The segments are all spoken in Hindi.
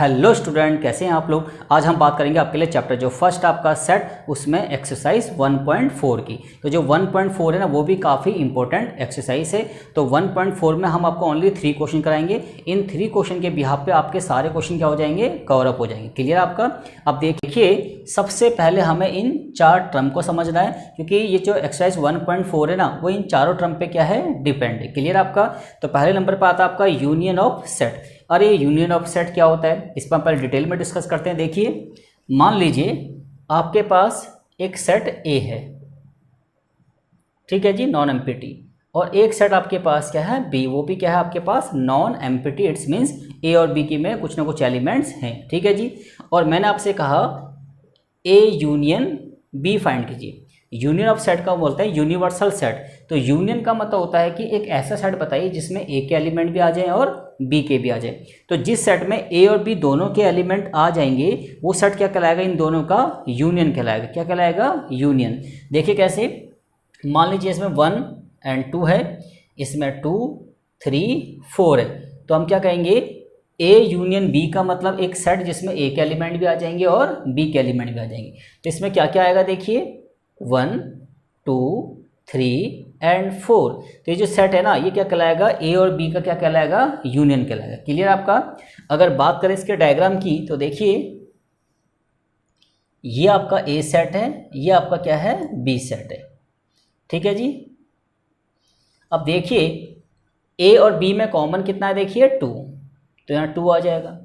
हेलो स्टूडेंट, कैसे हैं आप लोग। आज हम बात करेंगे आपके लिए चैप्टर जो फर्स्ट आपका सेट उसमें एक्सरसाइज 1.4 की। तो जो 1.4 है ना वो भी काफ़ी इंपॉर्टेंट एक्सरसाइज है। तो 1.4 में हम आपको ओनली 3 क्वेश्चन कराएंगे। इन 3 क्वेश्चन के बिहाफ पे आपके सारे क्वेश्चन क्या हो जाएंगे, कवर अप हो जाएंगे। क्लियर आपका। अब देखिए सबसे पहले हमें इन 4 टर्म को समझना है, क्योंकि ये जो एक्सरसाइज 1.4 है ना वो इन चारों टर्म पे क्या है, डिपेंड है। क्लियर आपका। तो पहले नंबर पर आता है आपका यूनियन ऑफ सेट। अरे यूनियन ऑफ सेट क्या होता है, इस पर हम पहले डिटेल में डिस्कस करते हैं। देखिए मान लीजिए आपके पास एक सेट ए है, ठीक है जी, नॉन एम्प्टी, और एक सेट आपके पास क्या है बी, वो भी क्या है आपके पास नॉन एम्प्टी। इट्स मीन्स ए और बी की में कुछ ना कुछ एलिमेंट्स हैं, ठीक है जी। और मैंने आपसे कहा ए यूनियन बी फाइंड कीजिए। यूनियन ऑफ सेट का बोलते हैं यूनिवर्सल सेट। तो यूनियन का मतलब होता है कि एक ऐसा सेट बताइए जिसमें ए के एलिमेंट भी आ जाएं और बी के भी आ जाए। तो जिस सेट में ए और बी दोनों के एलिमेंट आ जाएंगे वो सेट क्या कहलाएगा, इन दोनों का यूनियन कहलाएगा। क्या कहलाएगा, यूनियन। देखिए कैसे, मान लीजिए इसमें 1 और 2 है, इसमें 2, 3, 4 है। तो हम क्या कहेंगे, ए यूनियन बी का मतलब एक सेट जिसमें ए के एलिमेंट भी आ जाएंगे और बी के एलिमेंट भी आ जाएंगे। तो इसमें क्या क्या आएगा, देखिए 1, 2, 3 और 4। तो ये जो सेट है ना ये क्या कहलाएगा, ए और बी का क्या कहलाएगा, यूनियन कहलाएगा। क्लियर आपका। अगर बात करें इसके डायग्राम की तो देखिए ये आपका ए सेट है, ये आपका क्या है, बी सेट है, ठीक है जी। अब देखिए ए और बी में कॉमन कितना है, देखिए 2, तो यहाँ 2 आ जाएगा,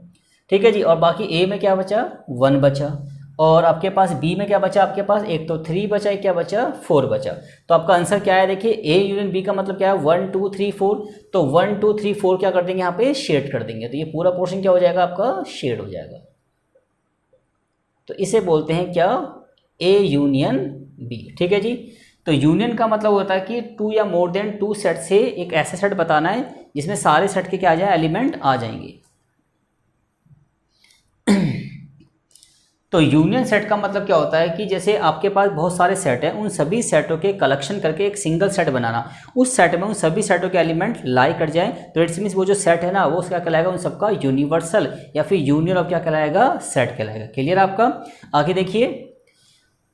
ठीक है जी। और बाकी ए में क्या बचा, 1 बचा, और आपके पास बी में क्या बचा, आपके पास एक तो 3 बचा, एक क्या बचा, 4 बचा। तो आपका आंसर क्या है, देखिए ए यूनियन बी का मतलब क्या है, 1, 2, 3, 4। तो 1, 2, 3, 4 क्या कर देंगे, यहाँ पे शेड कर देंगे। तो ये पूरा पोर्शन क्या हो जाएगा, आपका शेड हो जाएगा। तो इसे बोलते हैं क्या, ए यूनियन बी, ठीक है जी। तो यूनियन का मतलब होता है कि 2 या मोर देन 2 सेट से एक ऐसा सेट बताना है जिसमें सारे सेट के क्या आ जाए, एलिमेंट आ जाएंगे। तो यूनियन सेट का मतलब क्या होता है कि जैसे आपके पास बहुत सारे सेट हैं, उन सभी सेटों के कलेक्शन करके एक सिंगल सेट बनाना। उस सेट में उन सभी सेटों के एलिमेंट लाई कर जाएं, तो इट्स मीन्स वो जो सेट है ना वो क्या कहलाएगा, उन सबका यूनिवर्सल या फिर यूनियन ऑफ क्या कहलाएगा, सेट कहलाएगा। क्लियर आपका। आगे देखिए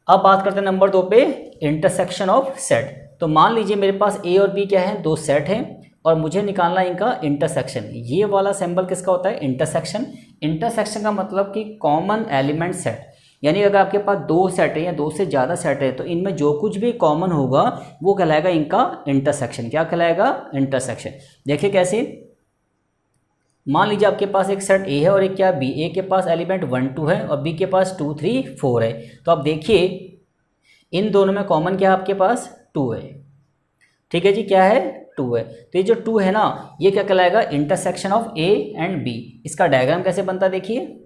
अब बात करते हैं नंबर 2 पे, इंटरसेक्शन ऑफ सेट। तो मान लीजिए मेरे पास ए और बी क्या है, 2 सेट हैं और मुझे निकालना है इनका इंटरसेक्शन। ये वाला सिंबल किसका होता है, इंटरसेक्शन। इंटरसेक्शन का मतलब कि कॉमन एलिमेंट सेट, यानी अगर आपके पास 2 सेट है या 2 से ज़्यादा सेट है तो इनमें जो कुछ भी कॉमन होगा वो कहलाएगा इनका इंटरसेक्शन। क्या कहलाएगा, इंटरसेक्शन। देखिए कैसे, मान लीजिए आपके पास एक सेट ए है और एक क्या बी। ए के पास एलिमेंट 1, 2 है और बी के पास 2, 3, 4 है। तो आप देखिए इन दोनों में कॉमन क्या है, आपके पास 2 है, ठीक है जी। क्या है, 2 है। तो ये जो 2 है ना ये क्या कहलाएगा, intersection of A and B. इसका डायग्राम कैसे बनता है, देखिए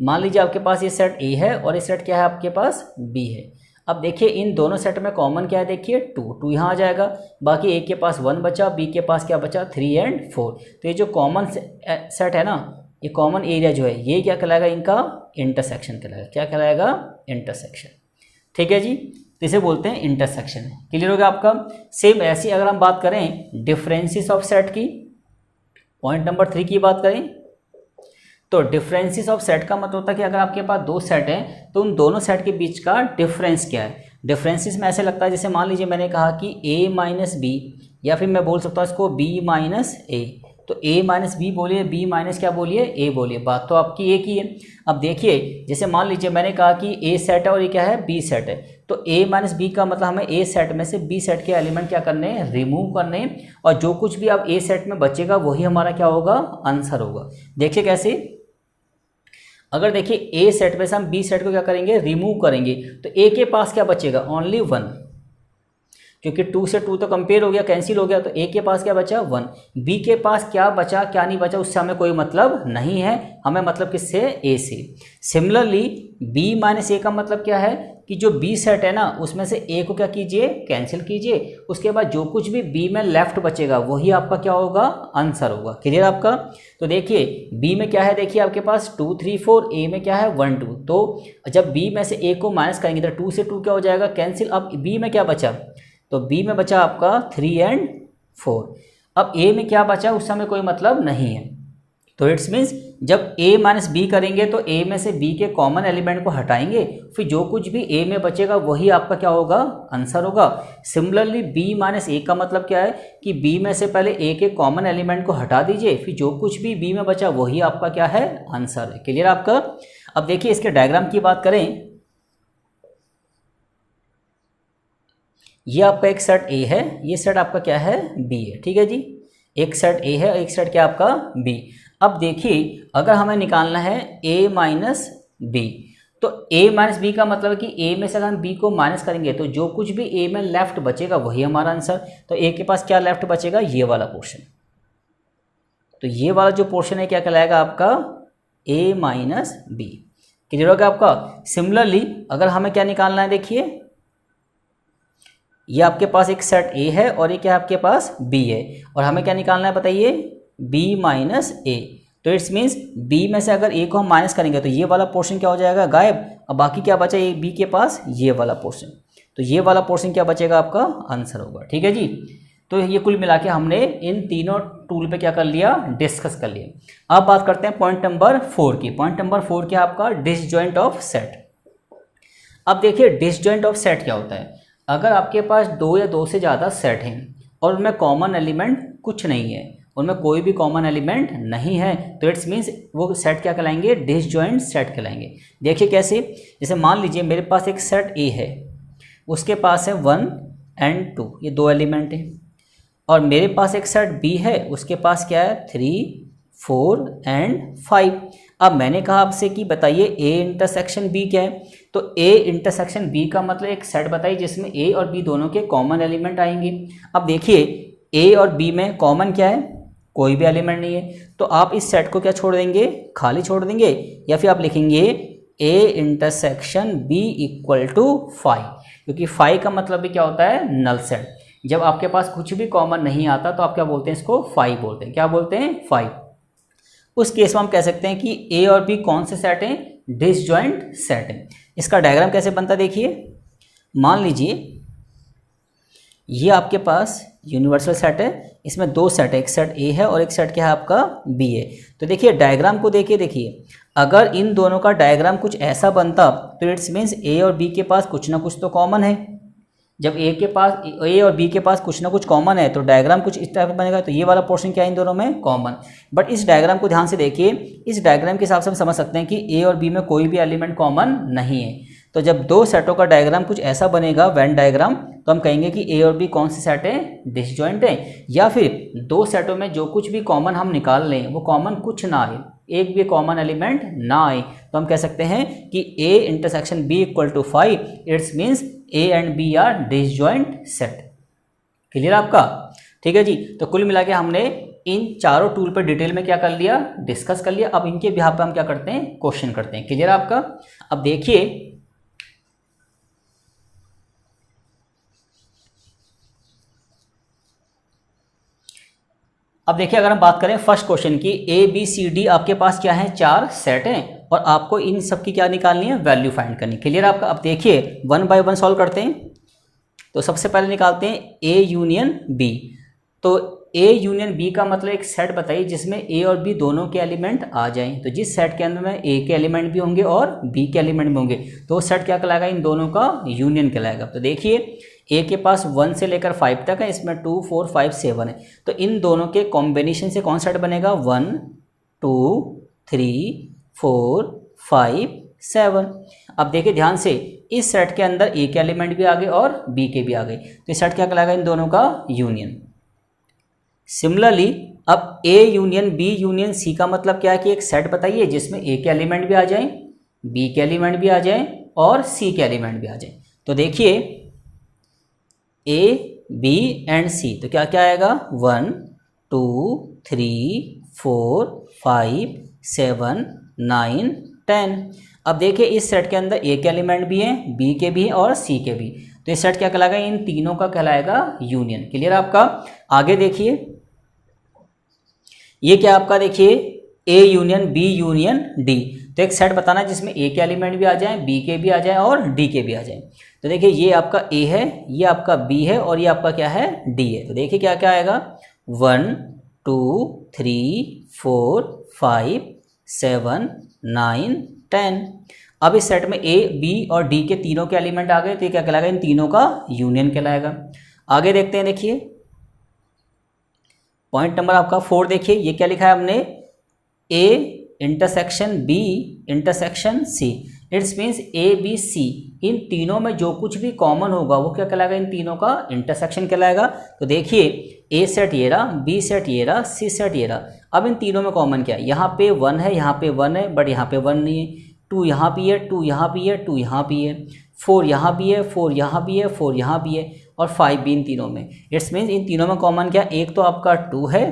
मान लीजिए आपके पास ये सेट ए है और ये सेट क्या है, आपके पास बी है। अब देखिए इन दोनों सेट में कॉमन क्या है, देखिए 2 यहाँ आ जाएगा, बाकी ए के पास 1 बचा, बी के पास क्या बचा, 3 और 4। तो ये जो कॉमन सेट है ना, ये कॉमन एरिया जो है ये क्या कहलाएगा, इनका इंटरसेक्शन कहलाएगा। क्या कहलाएगा, इंटरसेक्शन, ठीक है जी। तो इसे बोलते हैं इंटरसेक्शन। क्लियर हो गया आपका। सेम ऐसी अगर हम बात करें डिफरेंसेस ऑफ सेट की, पॉइंट नंबर 3 की बात करें, तो डिफरेंसेस ऑफ सेट का मतलब होता है कि अगर आपके पास 2 सेट हैं तो उन दोनों सेट के बीच का डिफरेंस क्या है। डिफरेंसेस में ऐसे लगता है जैसे मान लीजिए मैंने कहा कि a माइनस बी, या फिर मैं बोल सकता हूँ इसको b माइनस ए। तो a माइनस बी बोलिए, b माइनस क्या बोलिए, a बोलिए, बात तो आपकी एक ही है। अब देखिए जैसे मान लीजिए मैंने कहा कि a सेट है और ये क्या है, b सेट है। तो a माइनस बी का मतलब हमें a सेट में से b सेट के एलिमेंट क्या करने हैं, रिमूव करने हैं, और जो कुछ भी अब a सेट में बचेगा वही हमारा क्या होगा, आंसर होगा। देखिए कैसे, अगर देखिए ए सेट में से हम बी सेट को क्या करेंगे, रिमूव करेंगे, तो ए के पास क्या बचेगा, ओनली 1, क्योंकि 2 से 2 तो कंपेयर हो गया, कैंसिल हो गया। तो ए के पास क्या बचा, 1। बी के पास क्या बचा क्या नहीं बचा उससे हमें कोई मतलब नहीं है, हमें मतलब किससे, ए से। सिमिलरली बी माइनस ए का मतलब क्या है कि जो बी सेट है ना उसमें से ए को क्या कीजिए, कैंसिल कीजिए, उसके बाद जो कुछ भी बी में लेफ्ट बचेगा वही आपका क्या होगा, आंसर होगा। क्लियर आपका। तो देखिए बी में क्या है, देखिए आपके पास 2, 3, 4, ए में क्या है 1, 2। तो जब बी में से ए को माइनस करेंगे तो 2 से 2 क्या हो जाएगा, कैंसिल। अब बी में क्या बचा, तो बी में बचा आपका 3 और 4। अब ए में क्या बचा उससे हमें कोई मतलब नहीं है। तो इट्स मीन्स जब a माइनस बी करेंगे तो a में से b के कॉमन एलिमेंट को हटाएंगे, फिर जो कुछ भी a में बचेगा वही आपका क्या होगा, आंसर होगा। सिमिलरली b माइनस a का मतलब क्या है कि b में से पहले a के कॉमन एलिमेंट को हटा दीजिए, फिर जो कुछ भी b में बचा वही आपका क्या है, आंसर है। क्लियर आपका। अब देखिए इसके डायग्राम की बात करें, ये आपका एक सेट A है, ये सेट आपका क्या है, B है। ठीक है जी, एक सेट A है और एक सेट क्या आपका B। अब देखिए अगर हमें निकालना है A माइनस B, तो A माइनस बी का मतलब है कि A में से अगर हम B को माइनस करेंगे तो जो कुछ भी A में लेफ्ट बचेगा वही हमारा आंसर। तो A के पास क्या लेफ्ट बचेगा, ये वाला पोर्शन। तो ये वाला जो पोर्शन है क्या कहलाएगा आपका, A माइनस बी। क्लियर होगा आपका। सिमिलरली अगर हमें क्या निकालना है, देखिए ये आपके पास एक सेट A है और ये क्या आपके पास B है, और हमें क्या निकालना है बताइए, B माइनस A। तो इट्स मीन्स B में से अगर A को हम माइनस करेंगे तो ये वाला पोर्शन क्या हो जाएगा, गायब। अब बाकी क्या बचा, ये B के पास ये वाला पोर्शन, तो ये वाला पोर्शन क्या बचेगा, आपका आंसर होगा। ठीक है जी। तो ये कुल मिला के हमने इन तीनों टूल पे क्या कर लिया, डिस्कस कर लिया। अब बात करते हैं पॉइंट नंबर 4 की। पॉइंट नंबर 4 क्या आपका, डिसजॉइंट ऑफ सेट। अब देखिए डिसजॉइंट ऑफ सेट क्या होता है, अगर आपके पास दो या दो से ज़्यादा सेट हैं और उनमें कॉमन एलिमेंट कुछ नहीं है, उनमें कोई भी कॉमन एलिमेंट नहीं है, तो इट्स मीन्स वो सेट क्या कहलाएंगे, डिसजॉइंट सेट कहलाएंगे। देखिए कैसे, जैसे मान लीजिए मेरे पास एक सेट A है, उसके पास है 1 और 2, ये दो एलिमेंट हैं, और मेरे पास एक सेट B है, उसके पास क्या है 3, 4 और 5। अब मैंने कहा आपसे कि बताइए A इंटरसेक्शन B क्या है, तो A इंटरसेक्शन B का मतलब एक सेट बताइए जिसमें A और B दोनों के कॉमन एलिमेंट आएंगे। अब देखिए A और B में कॉमन क्या है, कोई भी एलिमेंट नहीं है, तो आप इस सेट को क्या छोड़ देंगे, खाली छोड़ देंगे, या फिर आप लिखेंगे A intersection B equal to 5, क्योंकि 5 का मतलब भी क्या होता है, नल सेट। जब आपके पास कुछ भी कॉमन नहीं आता तो आप क्या बोलते हैं, इसको 5 बोलते हैं। क्या बोलते हैं, 5। उस केस में हम कह सकते हैं कि A और B कौन से सेट हैं, डिसजॉइंट सेट हैं। इसका डायग्राम कैसे बनता है, देखिए मान लीजिए ये आपके पास यूनिवर्सल सेट है, इसमें दो सेट है, एक सेट A है और एक सेट क्या है आपका B है। तो देखिए डायग्राम को देखिए अगर इन दोनों का डायग्राम कुछ ऐसा बनता तो इट्स मीन्स A और B के पास कुछ ना कुछ तो कॉमन है। जब A और B के पास कुछ ना कुछ कॉमन है तो डायग्राम कुछ इस टाइप का बनेगा, तो ये वाला पोर्शन क्या है इन दोनों में, कॉमन। बट इस डायग्राम को ध्यान से देखिए, इस डायग्राम के हिसाब से हम समझ सकते हैं कि A और B में कोई भी एलिमेंट कॉमन नहीं है। तो जब दो सेटों का डायग्राम कुछ ऐसा बनेगा, वेन डायग्राम, तो हम कहेंगे कि A और B कौन से सेट है, डिसजॉइंट है। या फिर दो सेटों में जो कुछ भी कॉमन हम निकाल लें वो कॉमन कुछ ना आए, एक भी कॉमन एलिमेंट ना आए, तो हम कह सकते हैं कि A intersection B equal to 5, it's means A and B are disjoint set. Clear आपका। ठीक है जी। तो कुल मिला के हमने इन चारों टूल पर डिटेल में क्या कर लिया, डिस्कस कर लिया। अब इनके बिहाफ पे हम क्या करते हैं, क्वेश्चन करते हैं। क्लियर आपका। अब देखिए अगर हम बात करें फर्स्ट क्वेश्चन की, ABCD आपके पास क्या है, चार सेट हैं और आपको इन सब की क्या निकालनी है, वैल्यू फाइंड करनी। क्लियर आपका। अब देखिए 1 बाय 1 सॉल्व करते हैं। तो सबसे पहले निकालते हैं A यूनियन B। तो A यूनियन B का मतलब एक सेट बताइए जिसमें A और B दोनों के एलिमेंट आ जाएं। तो जिस सेट के अंदर में A के एलिमेंट भी होंगे और B के एलिमेंट भी होंगे तो सेट क्या कहलाएगा, इन दोनों का यूनियन कहलाएगा। तो देखिए A के पास 1 से लेकर 5 तक है, इसमें 2, 4, 5, 7 है, तो इन दोनों के कॉम्बिनेशन से कौन सेट बनेगा, 1, 2, 3, 4, 5, 7। अब देखिए ध्यान से, इस सेट के अंदर A के एलिमेंट भी आ गए और B के भी आ गए, तो ये सेट क्या कहलाएगा, इन दोनों का यूनियन। सिमिलरली अब A union B union C का मतलब क्या है कि एक सेट बताइए जिसमें A के एलिमेंट भी आ जाएं, B के एलिमेंट भी आ जाएं और C के एलिमेंट भी आ जाएं। तो देखिए A, B एंड C, तो क्या क्या आएगा, 1, 2, 3, 4, 5, 7, 9, 10। अब देखिए इस सेट के अंदर A के एलिमेंट भी हैं, B के भी हैं और C के भी, तो ये सेट क्या कहलाएगा, इन तीनों का कहलाएगा यूनियन। क्लियर आपका। आगे देखिए ये क्या आपका, देखिए A union B union D, तो एक सेट बताना है जिसमें A के एलिमेंट भी आ जाएं, B के भी आ जाएं और D के भी आ जाएं। तो देखिए ये आपका A है, ये आपका B है और ये आपका क्या है, D है। तो देखिए क्या क्या आएगा, 1, 2, 3, 4 5 7 9 10। अब इस सेट में ए बी और डी के तीनों के एलिमेंट आ गए तो ये क्या कहलाएगा, इन तीनों का यूनियन कहलाएगा। आगे देखते हैं, देखिए पॉइंट नंबर आपका 4 देखिए, ये क्या लिखा है हमने, A intersection B intersection C, it's means A B C, इन तीनों में जो कुछ भी कॉमन होगा वो क्या कहलाएगा, इन तीनों का इंटरसेक्शन कहलाएगा। तो देखिए ए सेट ये रहा, बी सेट ये रहा, सी सेट ये रहा। अब इन तीनों में कॉमन क्या है, यहाँ पे 1 है, यहाँ पे 1 है, बट यहाँ पे 1 नहीं है। 2 यहाँ भी है, 2 यहाँ भी है, 2 यहाँ भी है, 4 यहाँ भी है, 4 यहाँ भी है, 4 यहाँ भी है, और 5 भी इन तीनों में। इट्स मीन्स इन तीनों में कॉमन क्या, एक तो आपका 2 है,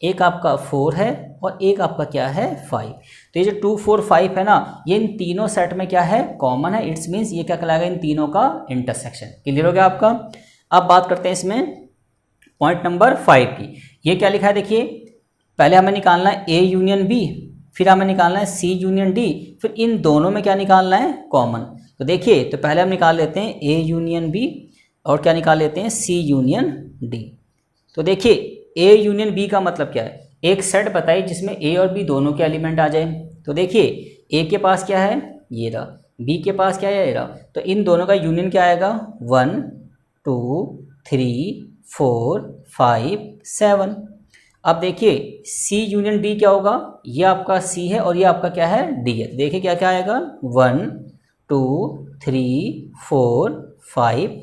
एक आपका 4 है, और एक आपका क्या है 5। तो ये जो 2 4 5 है ना, ये इन तीनों सेट में क्या है, कॉमन है। इट्स मीन्स ये क्या कहलाएगा, इन तीनों का इंटरसेक्शन। क्लियर हो गया आपका। अब बात करते हैं इसमें पॉइंट नंबर 5 की। ये क्या लिखा है, देखिए पहले हमें निकालना है ए यूनियन बी, फिर हमें निकालना है सी यूनियन डी, फिर इन दोनों में क्या निकालना है, कॉमन। तो देखिए तो पहले हम निकाल लेते हैं ए यूनियन बी, और क्या निकाल लेते हैं, सी यूनियन डी। तो देखिए ए यूनियन बी का मतलब क्या है, एक सेट बताइए जिसमें ए और बी दोनों के एलिमेंट आ जाए। तो देखिए ए के पास क्या है, ये रहा, बी के पास क्या है, ये रहा, तो इन दोनों का यूनियन क्या आएगा, 1 2 3 4 5 7। अब देखिए सी यूनियन डी क्या होगा, ये आपका सी है और ये आपका क्या है, डी है। तो देखिए क्या क्या आएगा, 1 2 3 4 5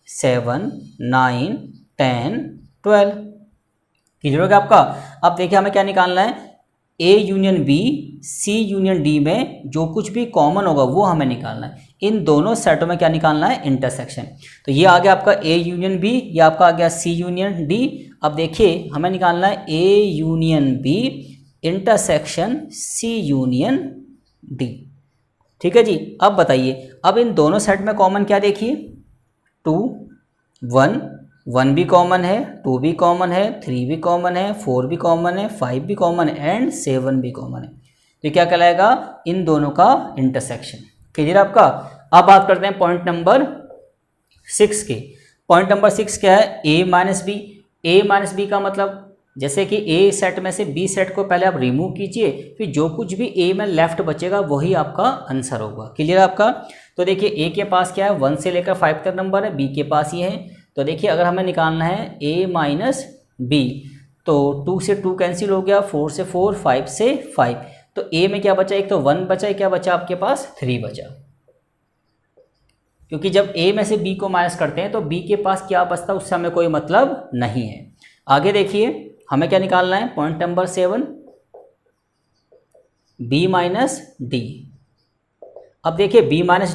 7 9 10 12। क्लियर हो गया आपका। अब देखिए हमें क्या निकालना है, A union B C union D में जो कुछ भी कॉमन होगा वो हमें निकालना है। इन दोनों सेटों में क्या निकालना है, इंटरसेक्शन। तो ये आ गया आपका ए यूनियन बी, ये आपका आ गया सी यूनियन डी। अब देखिए हमें निकालना है A union B intersection C union D. ठीक है जी। अब बताइए, अब इन दोनों सेट में कॉमन क्या, देखिए 2 1 1 भी कॉमन है, 2 भी कॉमन है, 3 भी कॉमन है, 4 भी कॉमन है, 5 भी कॉमन है, एंड 7 भी कॉमन है। तो क्या कहलाएगा, इन दोनों का इंटरसेक्शन। क्लियर आपका। अब बात करते हैं पॉइंट नंबर 6 के। पॉइंट नंबर 6 क्या है, ए माइनस बी। ए माइनस बी का मतलब, जैसे कि ए सेट में से बी सेट को पहले आप रिमूव कीजिए, फिर जो कुछ भी ए में लेफ्ट बचेगा वही आपका आंसर होगा। क्लियर आपका। तो देखिए ए के पास क्या है, 1 से लेकर 5 तक नंबर है, बी के पास ये है। तो देखिए अगर हमें निकालना है a माइनस बी, तो 2 से 2 कैंसिल हो गया, 4 से 4, 5 से 5। तो a में क्या बचा, एक तो 1 बचा, क्या बचा आपके पास, 3 बचा। क्योंकि जब a में से b को माइनस करते हैं तो b के पास क्या बचता है उससे हमें कोई मतलब नहीं है। आगे देखिए हमें क्या निकालना है, point number 7 b minus D. अब देखिए b माइनस डी